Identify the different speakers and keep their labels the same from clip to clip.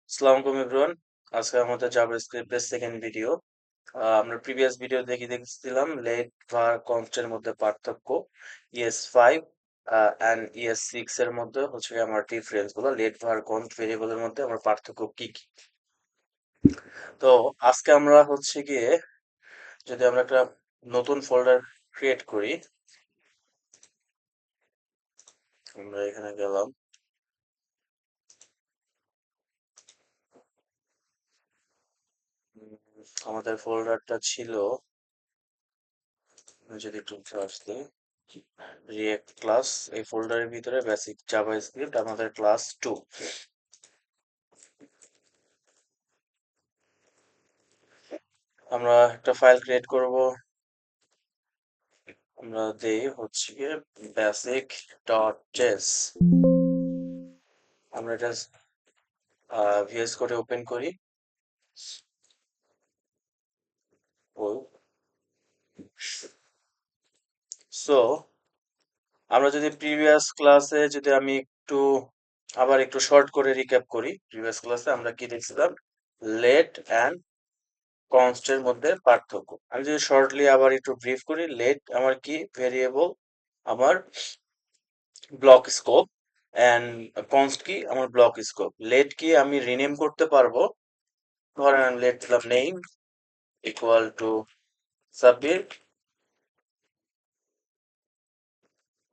Speaker 1: আসসালামু আলাইকুম এভরিওয়ান। আজকে আমাদের জাভাস্ক্রিপ্টের সেকেন্ড ভিডিও। আমরা প্রিভিয়াস ভিডিও দেখেছিলাম লেট var const এর মধ্যে পার্থক্য, ES5 এন্ড ES6 এর মধ্যে হচ্ছে গিয়ে আমার ডিফারেন্স গুলো, লেট var const ভেরিয়েবলের মধ্যে আমার পার্থক্য কি কি। তো আজকে আমরা হচ্ছে গিয়ে যদি আমরা একটা নতুন ফোল্ডার ক্রিয়েট করি, আমরা এখানে গেলাম। উম, আমাদের ফোল্ডারটা ছিল, আমি যদি একটু সার্চ দিই, রিয়েক্ট ক্লাস। এই ফোল্ডারের ভিতরে বেসিক জাভাস্ক্রিপ্ট আমাদের ক্লাস 2। আমরা একটা ফাইল ক্রিয়েট করব। আমরা দেই হচ্ছে গিয়ে বেসিক ডট জেস। আমরা এটা ভিএস কোডে ওপেন করি। সো আমরা যদি প্রিভিয়াস ক্লাসে যদি আমি একটু আবার একটু শর্ট করে রিক্যাপ করি, প্রিভিয়াস ক্লাসে আমরা কি দেখছিলাম, লেট অ্যান্ড কনস্টের মধ্যে পার্থক্য। আমি যদি শর্টলি আবার একটু ব্রিফ করি, লেট আমার কি ভেরিয়েবল, আমার ব্লক স্কোপ, এন্ড কনস্ট কি আমার ব্লক স্কোপ। লেট কি আমি রিনেম করতে পারবো, ধরেন আমি লেট দিলাম name equal to Sabbir.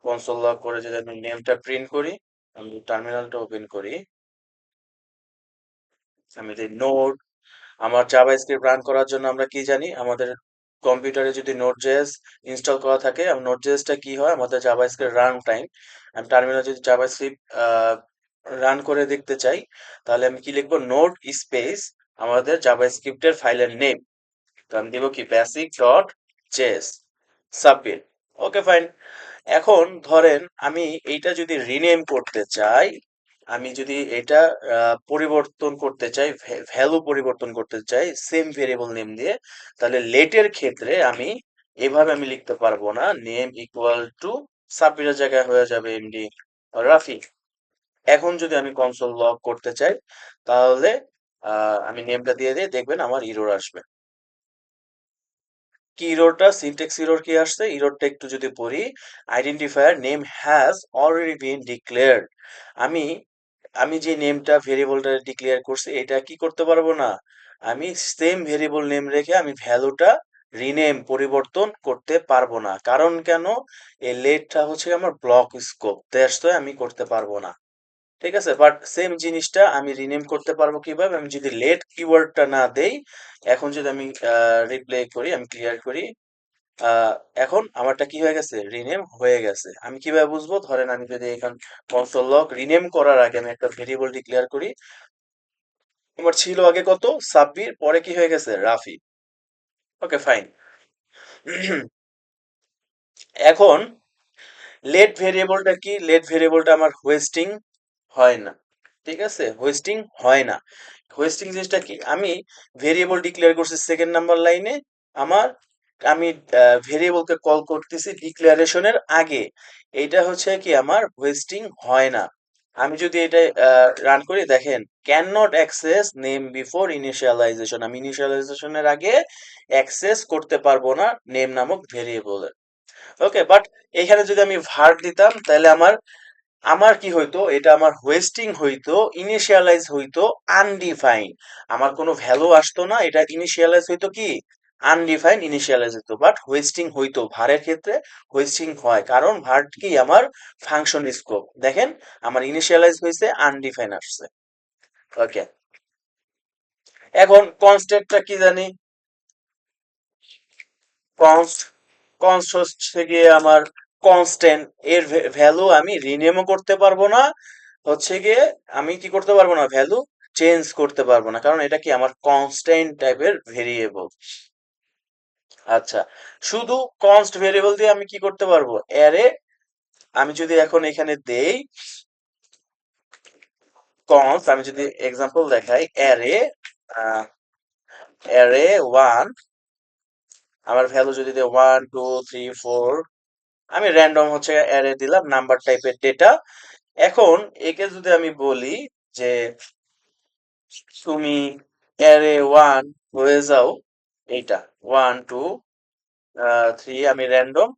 Speaker 1: Console log করে যদি আমি নেমটা প্রিন্ট করি, আমি টার্মিনালটা ওপেন করি, আমি যদি নোড, আমার জাভাস্ক্রিপ্ট রান করার জন্য আমরা কি জানি, আমাদের কম্পিউটারে যদি নোড.জেএস ইনস্টল করা থাকে, নোড.জেএসটা কি হয়, আমাদের জাভাস্ক্রিপ্ট রান টাইম। আমি টার্মিনালে যদি জাভাস্ক্রিপ্ট রান করে দেখতে চাই, তাহলে আমি কি লিখবো, নোড স্পেস আমাদের জাভাস্ক্রিপ্টের ফাইলের নেম। তো আমি দিব কি বেসিক ডট জেএস সাবমিট। ওকে ফাইন। এখন ধরেন আমি এইটা যদি রিনেম করতে চাই, আমি যদি এটা পরিবর্তন করতে চাই, ভ্যালু পরিবর্তন করতে চাই সেম ভেরিয়েবল নেম দিয়ে, তাহলে লেটের ক্ষেত্রে আমি এভাবে আমি লিখতে পারবো না, নেম ইকুয়াল টু সাব্বিরের জায়গায় হয়ে যাবে এমডি রাফি। এখন যদি আমি কনসোল লগ করতে চাই, তাহলে আমি নেমটা দিয়ে দিই, দেখবেন আমার ইরর আসবে। কি ইররটা, সিনট্যাক্স ইরর কি আসছে, ইররটা একটু যদি পড়ি, identifier name has already been declared. আমি আমি যে নেমটা ভেরিয়েবলটা ডিক্লেয়ার করছি, এটা কি করতে পারবো না, আমি সেম ভেরিয়েবল নেম রেখে আমি ভ্যালুটা রিনেম পরিবর্তন করতে পারবো না। কারণ কেন, এই লেটটা হচ্ছে আমার ব্লক স্কোপ, দ্যাটস ওয়াই আমি করতে পারবো না। ঠিক আছে, বাট সেম জিনিসটা আমি রিনেম করতে পারবো কিভাবে, আমি যদি লেট কিওয়ার্ডটা না দেই। এখন যদি আমি রিপ্লে করি, আমি ক্লিয়ার করি, আহ, এখন আমারটা কি হয়ে গেছে, রিনেম হয়ে গেছে। আমি কিভাবে বুঝবো, ধরেন আমি যদি এখন কনসোল লগ রিনেম করার আগে আমি একটা ভেরিয়েবল ডিক্লেয়ার করি, আমার ছিল আগে কত, সাব্বির, পরে কি হয়ে গেছে, রাফি। Okay fine. এখন লেট ভেরিয়েবলটা কি, লেট ভেরিয়েবলটা আমার হোয়েস্টিং হয় না। ঠিক আছে, হোয়েস্টিং হয় না। হোয়েস্টিং জিনিসটা কি, আমি ভেরিয়েবল ডিক্লেয়ার করছি সেকেন্ড নাম্বার লাইনে, আমার আমি ভেরিয়েবলকে কল করতেছি ডিক্লারেশনের আগে, এইটা হচ্ছে কি আমার হোয়েস্টিং হয় না। আমি যদি এটা রান করি, দেখেন, can not access name before initialization, আমি ইনিশিয়ালাইজেশনের আগে অ্যাক্সেস করতে পারবো না নেম নামক ভেরিয়েবলের। ওকে, বাট এখানে যদি আমি ভার্ব দিতাম, তাহলে আমার আমার কি হইতো, এটা আমার হোয়েস্টিং হইতো, ইনিশিয়ালাইজ হইতো আনডিফাইন, আমার কোনো ভ্যালু আসতো না, এটা ইনিশিয়ালাইজ হইতো কি আনডিফাইন ইনিশিয়ালাইজ হইতো। বাট হোয়েস্টিং হইতো, ভারের ক্ষেত্রে হোয়েস্টিং হয়, কারণ ভার কি আমার ফাংশন স্কোপ। দেখেন, আমার ইনিশিয়ালাইজ হয়েছে, আনডিফাইন আসছে। ওকে, এখন কনস্ট্যান্টটা কি জানি, কনস্ট, কনস্ট হচ্ছে গিয়ে আমার কনস্ট্যান্ট, এর ভ্যালু আমি রিনেমও করতে পারবো না, হচ্ছে গিয়ে আমি কি করতে পারবো না, ভ্যালু চেঞ্জ করতে পারবো না, কারণ এটা কি আমার কনস্ট্যান্ট টাইপের ভেরিয়েবল। আচ্ছা, শুধু কনস্ট ভেরিয়েবল দিয়ে আমি কি করতে পারবো, অ্যারে। আমি যদি এখন এখানে দেই কনস্ট, আমি যদি এক্সাম্পল দেখাই, অ্যারে অ্যারে ওয়ান, আমার ভ্যালু যদি দেয় 1 2 3 4, আমি র্যান্ডম হচ্ছে অ্যারে দিলাম, নাম্বার টাইপের ডেটা। এখন একে যদি আমি বলি যে তুমি অ্যারে ওয়ান হয়ে যাও এইটা, 1 2 3, আমি র্যান্ডম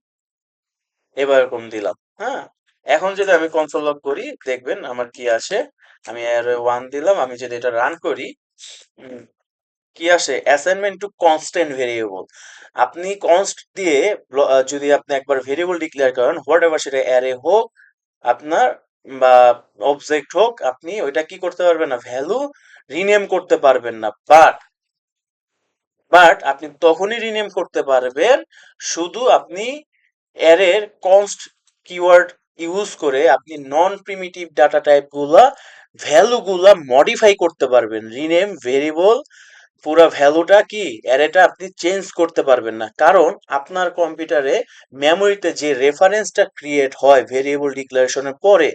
Speaker 1: এবার এরকম দিলাম। হ্যাঁ, এখন যদি আমি কনসোল লগ করি দেখবেন আমার কি আসে। আমি অ্যারে ওয়ান দিলাম, আমি যদি এটা রান করি, উম, কি আসে, অ্যাসাইনমেন্ট টু কনস্ট্যান্ট ভেরিয়েবল। আপনি কনস্ট দিয়ে যদি আপনি একবার ভেরিয়েবল ডিক্লেয়ার করেন, হোয়াট এভার, সেটা অ্যারে হোক আপনার বা অবজেক্ট হোক, আপনি ওইটা কি করতে পারবেন না, ভ্যালু রিনেম করতে পারবেন না। বাট আপনি তখনই রিনেম করতে পারবেন শুধু আপনি অ্যারের কনস্ট কিওয়ার্ড ইউজ করে আপনি নন প্রিমিটিভ ডাটা টাইপ গুলা ভ্যালু গুলা মডিফাই করতে পারবেন। রিনেম ভেরিয়েবল পুরো ভ্যালুটা কি অ্যারেটা আপনি চেঞ্জ করতে পারবেন না, কারণ আপনার কম্পিউটারে মেমোরিতে যে রেফারেন্সটা ক্রিয়েট হয় ভেরিয়েবল ডিক্লারেশনের পরে,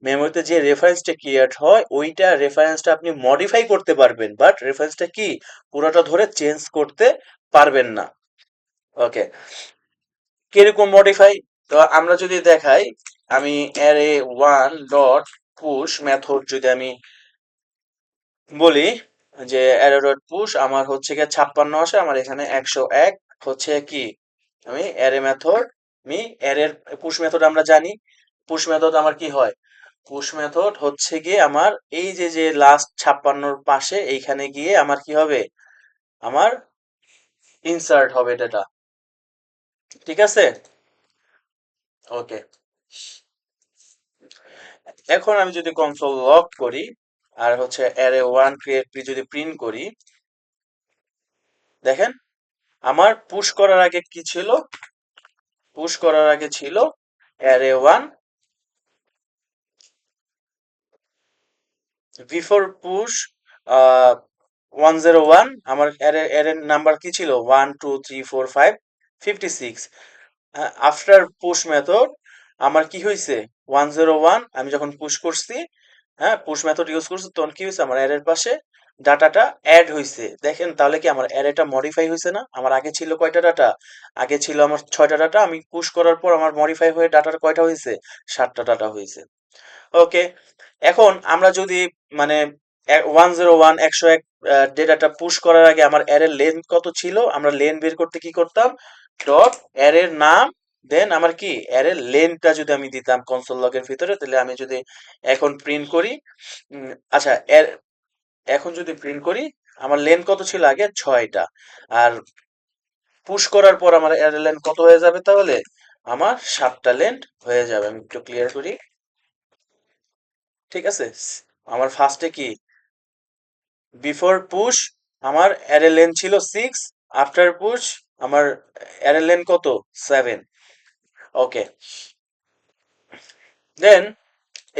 Speaker 1: মেমোরিতে যে রেফারেন্সটা ক্রিয়েট হয় ওইটা রেফারেন্সটা আপনি মডিফাই করতে পারবেন, বাট রেফারেন্সটা কি পুরোটা ধরে চেঞ্জ করতে পারবেন না। ওকে, কিরকম মডিফাই? তো আমরা যদি দেখাই, আমি array one dot push method যদি আমি বলি যে অ্যারো ডট পুশ আমার হচ্ছে গিয়ে 56 আসে, আমার এখানে 101 হচ্ছে কি, আমি অ্যারে মেথড, আমি অ্যারের পুশ মেথড আমরা জানি। পুশ মেথড আমার কি হয়, পুশ মেথড হচ্ছে গিয়ে আমার এই যে যে লাস্ট 56-র পাশে এইখানে গিয়ে আমার কি হবে, আমার ইনসার্ট হবে ডেটা। ঠিক আছে, ওকে। এখন আমি যদি কনসোল লগ করি আর হচ্ছে অ্যারে ওয়ান ক্রিয়েট যদি প্রিন্ট করি, দেখেন আমার পুশ করার আগে কি ছিল, পুশ করার আগে ছিল অ্যারে ওয়ান, বিফোর পুশ 101, আমার অ্যারে নাম্বার কি ছিল 1 2 3 4 5 56। আফটার পুশ মেথড আমার কি হয়েছে 101, আমি যখন পুশ করছি, হ্যাঁ পুশ মেথড ইউজ করছি, তখন কি হয়েছে আমার অ্যারের পাশে ডাটাটা অ্যাড হয়েছে। দেখেন তাহলে কি আমার অ্যারেটা মডিফাই হয়েছে না? আমার আগে ছিল কয়টা ডাটা, আগে ছিল আমার 6টা ডাটা, আমি পুশ করার পর আমার মডিফাই হয়ে ডাটার কয়টা হয়েছে, 7টা ডাটা হয়েছে। ওকে, এখন আমরা যদি মানে 101 101 ডেটাটা পুশ করার আগে আমার অ্যারের লেন্থ কত ছিল, আমরা লেন্থ বের করতে কি করতাম, ডট অ্যারের নাম, দেন আমার কি অ্যারের লেন্থটা যদি আমি দিতাম কনসোল লগের ভিতরে, তাহলে আমি যদি এখন প্রিন্ট করি, আচ্ছা এখন যদি প্রিন্ট করি, আমার লেন্থ কত ছিল আগে 6টা, আর পুশ করার পর আমার অ্যারে লেন্থ কত হয়ে যাবে তাহলে, আমার 7টা লেন্থ হয়ে যাবে। আমি একটু ক্লিয়ার করি, ঠিক আছে। আমার ফার্স্টে কি, বিফোর পুশ আমার অ্যারে লেন্থ ছিল 6, আফটার পুশ আমার অ্যারে লেন্থ কত, 7। ওকে, দেন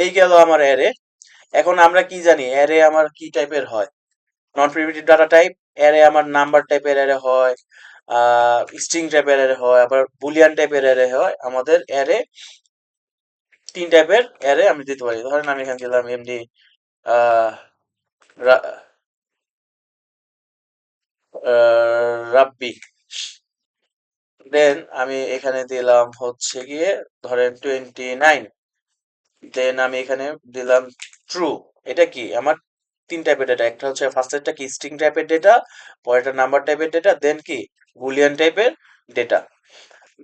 Speaker 1: এই গেল আমার অ্যারে। এখন আমরা কি জানি অ্যারে আমার কি টাইপের হয়, নন প্রিমিটিভ ডাটা টাইপ। অ্যারে আমার নাম্বার টাইপের অ্যারে হয়, স্ট্রিং টাইপের অ্যারে হয়, আবার বুলিয়ান টাইপের অ্যারে হয়। আমাদের অ্যারে 3 টাইপের অ্যারে আমি দিতে পারি। ধরেন আমি এখানে দিলাম এমডি আহ রাব্বি, দেন আমি এখানে দিলাম হচ্ছে গিয়ে ধরেন 29, দেন আমি এখানে দিলাম ট্রু। এটা কি আমার 3 টাইপের ডেটা, একটা হচ্ছে ফার্স্টেরটা কি স্ট্রিং টাইপের ডেটা, পরেরটা নাম্বার টাইপের ডেটা, দেন কি বুলিয়ান টাইপের ডেটা।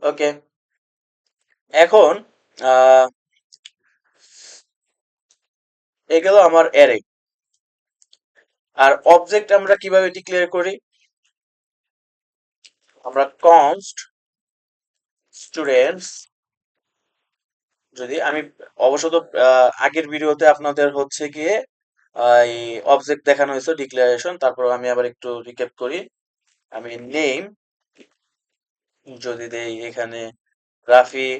Speaker 1: ওকে, এখন আহ এ গেল আমার অ্যারে। আর অবজেক্ট আমরা কিভাবে ডিক্লেয়ার করি, আমরা কনস্ট স্টুডেন্টস, যদি আমি অবশ্য তো আগের ভিডিওতে আপনাদের হচ্ছে গিয়ে এই অবজেক্ট দেখানো হয়েছে ডিক্লারেশন, তারপর আমি আবার একটু রিক্যাপ করি। আমি নেম যদি দেই এখানে রাফি,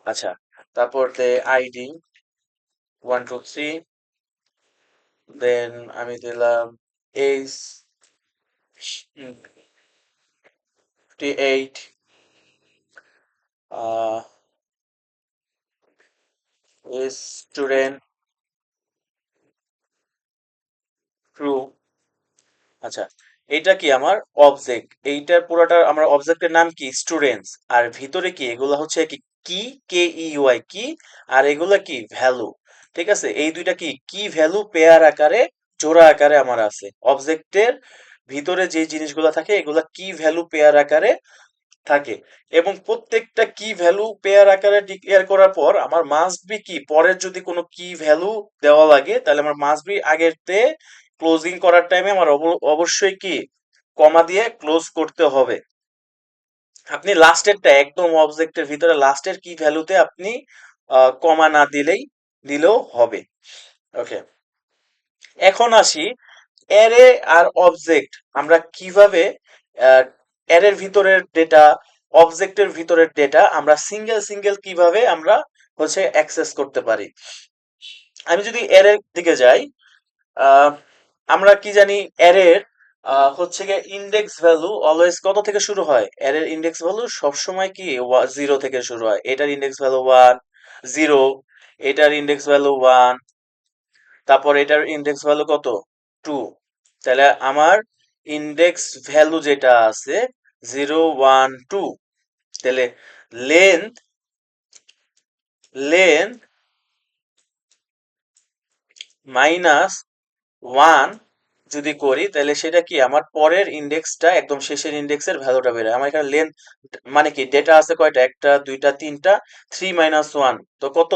Speaker 1: আচ্ছা, তারপর দে আইডি 1 2 3, দেন আমি দিলাম এইজ 58, স্টুডেন্ট ট্রু। আচ্ছা, এইটা কি আমার অবজেক্ট, এইটার পুরোটা আমার অবজেক্টের নাম কি স্টুডেন্টস, আর ভিতরে কি এগুলা হচ্ছে কি কি, কে ই ইউআই কি, আর এগুলা কি ভ্যালু। ঠিক আছে, এই দুইটা কি কি ভ্যালু পেয়ার আকারে জোড়া আকারে আমার আছে। অবজেক্টের ভিতরে যে জিনিসগুলো থাকে এগুলা কি ভ্যালু পেয়ার আকারে থাকে, এবং প্রত্যেকটা কি ভ্যালু পেয়ার আকারে ডিক্লেয়ার করার পর আমার মাস্ট বি কি, পরের যদি কোনো কি ভ্যালু দেওয়া লাগে তাহলে আমার মাস্ট বি আগেরতে ক্লোজিং করার টাইমে আমার অবশ্যই কি কমা দিয়ে ক্লোজ করতে হবে। আপনি লাস্টেরটা একদম অবজেক্টের ভিতরে লাস্টের কি ভ্যালুতে আপনি কমা না দিলেও হবে। ওকে, এখন আসি অ্যারে আর অবজেক্ট আমরা কিভাবে অ্যারের ভিতরের ডেটা, অবজেক্টের ভিতরের ডেটা আমরা সিঙ্গেল সিঙ্গেল কিভাবে আমরা হচ্ছে অ্যাক্সেস করতে পারি। আমি যদি অ্যারের দিকে যাই, আহ, আমরা কি জানি অ্যারের হচ্ছে গিয়ে ইন্ডেক্স ভ্যালু অলওয়েজ কত থেকে শুরু হয়, অ্যারের ইন্ডেক্স ভ্যালু সবসময় কি 0 থেকে শুরু হয়। এটার ইন্ডেক্স ভ্যালু 1, 0, এটার ইন্ডেক্স ভ্যালু 1, তারপর এটার ইন্ডেক্স ভ্যালু কত, 2। তাহলে আমার ইন্ডেক্স ভ্যালু যেটা আছে 0, 1, 2, তাহলে লেন্থ লেন্থ মাইনাস 1 যদি করি তাহলে সেটা কি আমার পরের ইন্ডেক্সটা একদম শেষের ইন্ডেক্সের ভ্যালুটা বেরোয়। আমার এখানে লেন্থ মানে কি ডেটা আছে কয়টা, একটা দুইটা তিনটা, 3 মাইনাস 1 তো কত,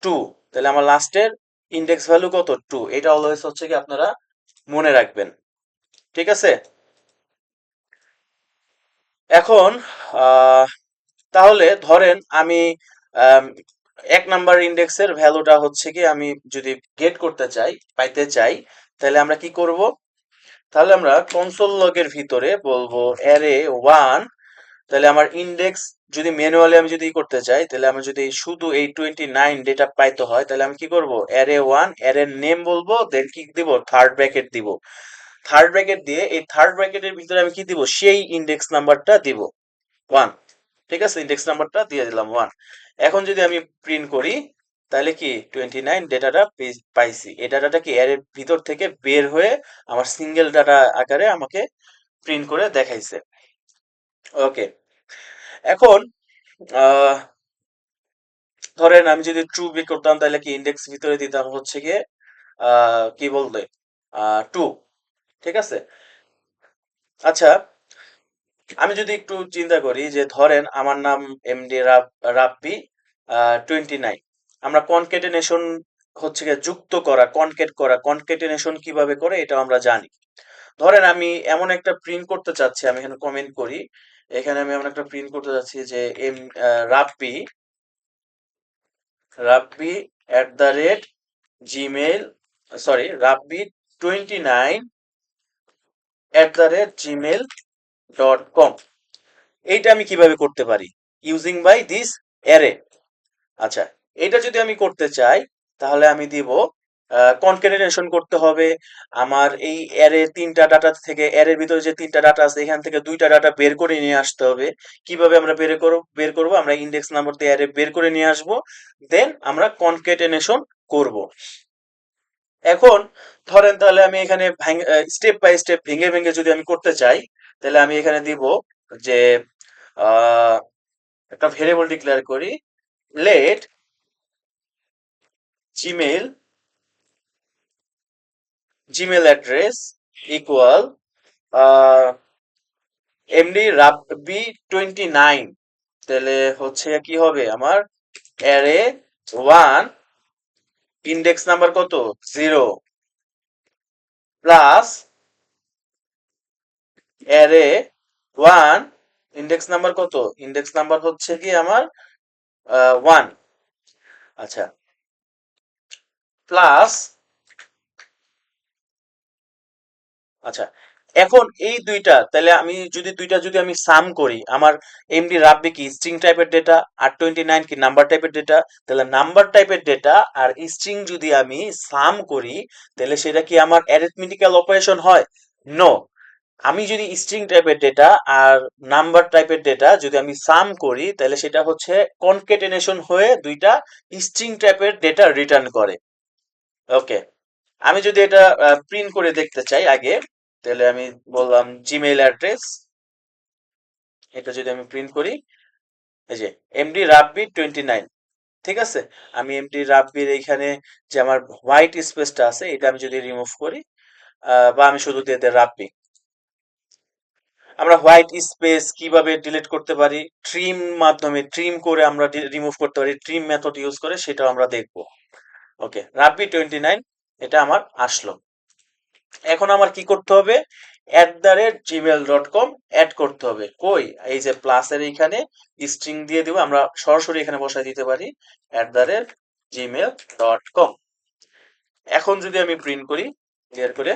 Speaker 1: 2। তাহলে আমার লাস্টের ইন্ডেক্স ভ্যালু কত, 2। এটা অলওয়েজ হচ্ছে কি আপনারা মনে রাখবেন, ঠিক আছে। এখন আহ, তাহলে ধরেন আমি আম, 1 নাম্বার ইন্ডেক্সের ভ্যালুটা হচ্ছে কি আমি যদি গেট করতে চাই, পাইতে চাই, তাহলে আমরা কি করব, তাহলে আমরা কনসোল লগের ভিতরে বলবো অ্যারে 1। তাহলে আমার ইন্ডেক্স যদি ম্যানুয়ালি আমি যদি করতে চাই, তাহলে আমি যদি শুধু এই 29 ডেটা পাইতে হয় তাহলে আমি কি করব, অ্যারে 1 অ্যারে নেম বলবো, দেন কি দিব, থার্ড ব্র্যাকেট দিব। থার্ড ব্র্যাকেট দিয়ে এই থার্ড ব্র্যাকেটের ভিতরে আমি কি দিব, সেই ইন্ডেক্স নাম্বারটা দিব 1। ঠিক আছে, ইন্ডেক্স নাম্বারটা দিয়ে দিলাম 1। এখন যদি আমি প্রিন্ট করি তাহলে কি 29 ডেটাটা পাইছি। এই ডাটাটা কি এর ভিতর থেকে বের হয়ে আমার সিঙ্গেল ডাটা আকারে আমাকে প্রিন্ট করে দেখাইছে। ওকে, এখন আহ, ধরেন আমি যদি ট্রু বের করতাম তাহলে কি ইন্ডেক্স ভিতরে দিতাম হচ্ছে গিয়ে কি বলতে 2। ঠিক আছে, আচ্ছা আমি যদি একটু চিন্তা করি যে ধরেন আমার নাম এমডি রাব্বি 29। আমরা কনকেটেনেশন হচ্ছে গিয়ে যুক্ত করা, কনকেটেনেশন কিভাবে করে এটা আমরা জানি। ধরেন আমি এমন একটা প্রিন্ট করতে চাচ্ছি, আমি এখানে কমেন্ট করি, এখানে আমি এমন একটা প্রিন্ট করতে চাচ্ছি যে Rabbi Rabbi at the rate gmail, sorry Rabbi 29 at the rate gmail.com। এইটা আমি কিভাবে করতে পারি, ইউজিং বাই দিস অ্যারে। আচ্ছা, এটা যদি আমি করতে চাই তাহলে আমি দিব কনকেটেনেশন করতে হবে। আমার এই অ্যারে তিনটা ডাটা থেকে, অ্যারের ভিতরে যে তিনটা ডাটা আছে এখান থেকে দুইটা ডাটা বের করে নিয়ে আসতে হবে। কিভাবে আমরা বের করব, আমরা ইন্ডেক্স নাম্বার দিয়ে অ্যারে বের করে নিয়ে আসব, দেন আমরা কনকেটেনেশন করব। এখন ধরেন তাহলে আমি এখানে স্টেপ বাই স্টেপ ভেঙে ভেঙে যদি আমি করতে চাই তাহলে আমি এখানে দিব যে আহ, একটা ভেরিয়েবল ডিক্লেয়ার করি, let gmail gmail address equal MD Rabbi 29। তাহলে হচ্ছে কি হবে আমার অ্যারে 1 ইন্ডেক্স নাম্বার কত, 0, প্লাস অ্যারে 1 ইন্ডেক্স নাম্বার কত, ইন্ডেক্স নাম্বার হচ্ছে কি আমার 1। আচ্ছা, প্লাস, আচ্ছা এখন এই দুইটা তাহলে আমি যদি দুইটা যদি আমি সাম করি, আমার এমডি রাব্বি কি স্ট্রিং টাইপের ডেটা আর 29 কি নাম্বার টাইপের ডেটা, তাহলে নাম্বার টাইপের ডেটা আর স্ট্রিং যদি আমি সাম করি তাহলে সেটা কি আমার অ্যারিথমেটিক্যাল অপারেশন হয়, নো। আমি যদি স্ট্রিং টাইপের ডেটা আর নাম্বার টাইপের ডেটা যদি আমি সাম করি তাহলে সেটা হচ্ছে কনকেটেনেশন হয়ে দুইটা স্ট্রিং টাইপের ডেটা রিটার্ন করে। ওকে, আমি যদি এটা প্রিন্ট করে দেখতে চাই আগে, তাহলে আমি বললাম জিমেইল অ্যাড্রেস, এটা যদি আমি প্রিন্ট করি, এই যে এমডি রাব্বি 29। ঠিক আছে? আমি এমডি রাব্বির এইখানে যে আমার হোয়াইট স্পেসটা আছে এটা আমি যদি রিমুভ করি, বা আমি শুধু দিয়ে দিই রাব্বি, আমরা হোয়াইট স্পেস কিভাবে ডিলিট করতে পারি, ট্রিম মাধ্যমে ট্রিম করে আমরা রিমুভ করতে পারি, ট্রিম মেথড ইউজ করে সেটাও আমরা দেখবো। ওকে, রাব্বি 29 এটা আমার আসলো। এখন আমার কি করতে হবে, @gmail.com অ্যাড করতে হবে। কই, এই যে প্লাসের এইখানে স্ট্রিং দিয়ে দিব, আমরা সরাসরি এখানে বসাই দিতে পারি @gmail.com। এখন যদি আমি প্রিন্ট করি ক্লিয়ার করে,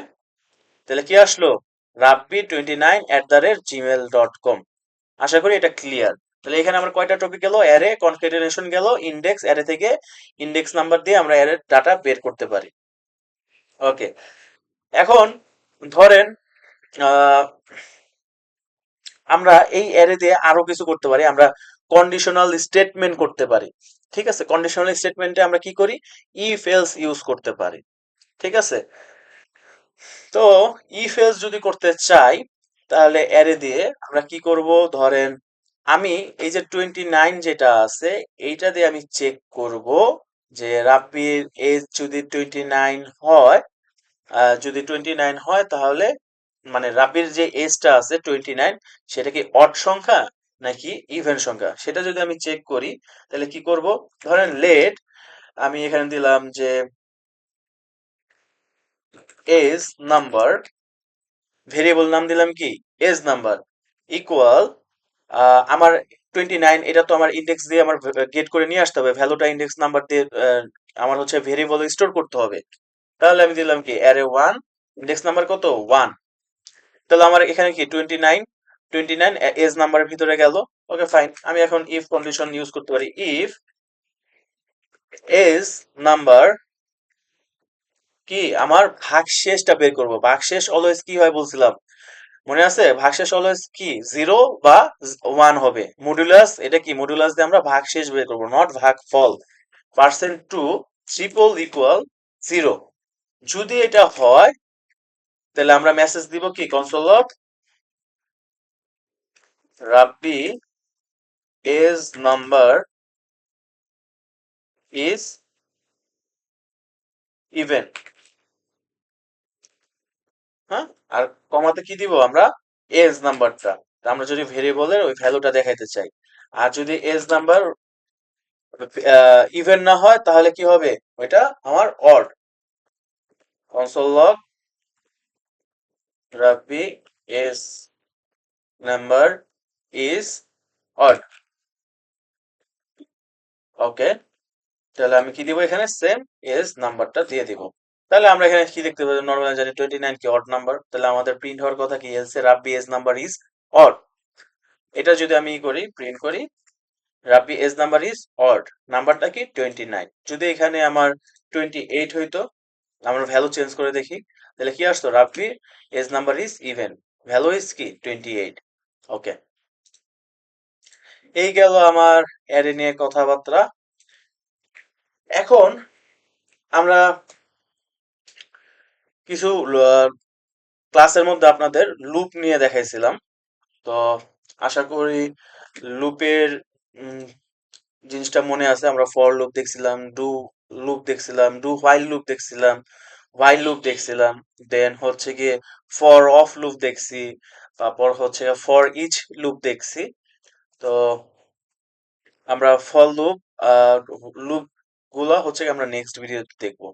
Speaker 1: তাহলে কি আসলো, রাব্বি29@gmail.com। আশা করি এটা ক্লিয়ার। তাহলে এখানে আমার কয়টা টপিক গেল, অ্যারে কনকেটেনেশন গেল, ইন্ডেক্স, অ্যারে থেকে ইন্ডেক্স নাম্বার দিয়ে আমরা অ্যারে ডাটা বের করতে পারি। ওকে, এখন ধরেন আহ, আমরা এই অ্যারে দিয়ে আরো কিছু করতে পারি, আমরা কন্ডিশনাল স্টেটমেন্ট করতে পারি। ঠিক আছে, কন্ডিশনাল স্টেটমেন্টে আমরা কি করি, ইফ এলস ইউজ করতে পারি। ঠিক আছে, তো ইফ এলস যদি করতে চাই তাহলে অ্যারে দিয়ে আমরা কি করব, ধরেন আমি এই যে 29 যেটা আছে এইটা দিয়ে আমি চেক করব যে রাব্বির এজ যদি 29 হয়, যদি 29 হয় তাহলে মানে রাব্বির যে এজটা আছে 29 সেটা কি অড সংখ্যা নাকি ইভেন সংখ্যা, সেটা যদি আমি চেক করি তাহলে কি করব, ধরেন লেট, আমি এখানে দিলাম যে এজ নাম্বার, ভেরিয়েবল নাম দিলাম কি এজ নাম্বার, ইকুয়াল আমার 29, এটা তো আমার ইন্ডেক্স দিয়ে আমার গেট করে নিয়ে আসতে হবে, ভ্যালুটা ইন্ডেক্স নাম্বার দিয়ে আমার হচ্ছে ভেরিয়েবল স্টোর করতে হবে। তাহলে আমি দিলাম কি অ্যারে 1, ইন্ডেক্স নাম্বার কত 1, তাহলে আমার এখানে কি 29 এজ নাম্বারের ভিতরে গেল। ওকে ফাইন, আমি এখন ইফ কন্ডিশন ইউজ করতে পারি, ইফ এজ নাম্বার কি আমার ভাগশেষটা বের করব, ভাগশেষ অলওয়েজ কি হয় বলছিলাম, মনে আছে, ভাগশেষ অলওয়েজ কি জিরো বা ওয়ান হবে, মডুলাস, এটা কি মডুলাস দিয়ে আমরা ভাগশেষ বের করবো, নট ভাগফল। Percent two triple equal zero, যদি এটা হয় তাহলে আমরা মেসেজ দিব কি console of Rabbi as number is even. হ্যাঁ, আর কমাতে কি দিব আমরা, এজ নাম্বারটা, আমরা যদি ভেরিয়েবলের ওই ভ্যালুটা দেখাইতে চাই। আর যদি এজ নাম্বার ইভেন না হয় তাহলে কি হবে, ওইটা আমার odd, console log Rabbi as number is odd. Okay, তাহলে আমি কি দিব এখানে, সেম এজ নাম্বারটা দিয়ে দিব। তাহলে আমরা এখানে কি দেখতে পাবো, নর্মালি জানি 29 কি অড নাম্বার, তাহলে আমাদের প্রিন্ট হওয়ার কথা কি, else Rabbi as number is odd. এটা যদি আমি করি প্রিন্ট করি Rabbi as number is odd, নাম্বারটা কি 29, যদি এখানে আমার 28 হইতো, আমরা ভ্যালু চেঞ্জ করে দেখি, তাহলে কি আসতো, Rabbi as number is even, value is কি 28। ওকে, এই গেল আমার অ্যারে নিয়ে কথাবার্তা। এখন আমরা কিছু ক্লাসের মধ্যে আপনাদের লুপ নিয়ে দেখাইছিলাম, তো আশা করি লুপের জিনিসটা মনে আছে, আমরা ফর লুপ দেখছিলাম, ডু লুপ দেখছিলাম, ডু হোয়াইল লুপ দেখছিলাম, হোয়াইল লুপ দেখছিলাম, দেন হচ্ছে গিয়ে ফর অফ লুপ দেখছি, তারপর হচ্ছে ফর ইচ লুপ দেখছি। তো আমরা ফর লুপ লুপ গুলা হচ্ছে আমরা নেক্সট ভিডিওতে দেখবো।